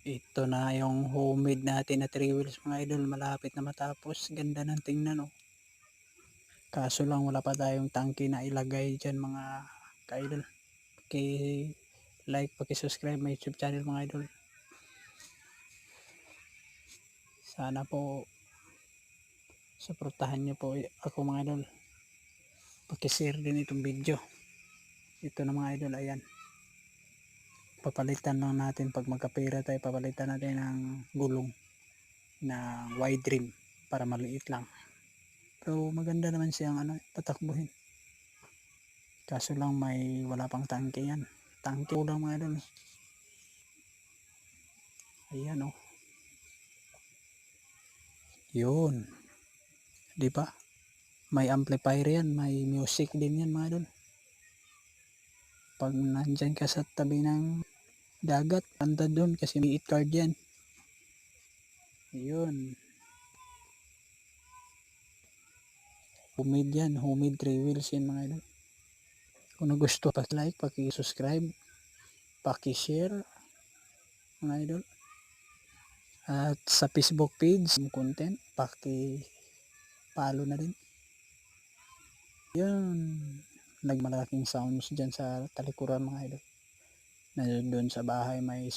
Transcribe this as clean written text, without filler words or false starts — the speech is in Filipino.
Ito na yung homemade natin na 3 wheels mga idol, malapit na matapos. Ganda ng tingnan oh. Kaso lang wala pa tayong tangke na ilagay dyan mga ka-idol. Paki-like, paki-subscribe my YouTube channel mga idol. Sana po suportahan niyo po ako mga idol. Paki-share din itong video. Ito na mga idol, ayan. Papalitan lang natin pag magkapera tayo, papalitan natin ng gulong na wide rim para maliit lang. Pero maganda naman siyang patakbuhin. Kaso lang wala pang tangke yan. Tangke ko lang mga idol. Ayan oh. Yun. Di ba? May amplifier yan, may music din yan mga idol. Pag nandyan ka sa tabi ng dagat, anda doon kasi may card yan. Ayun. Homemade yan, homemade 3 wheels yan mga idol. Kung nagusto, paki-like, paki-subscribe, paki-share mga idol. At sa Facebook page, content, paki-follow na din. Yun. Nagmalaking sounds dyan sa talikuran mga idol. Na doon sa bahay may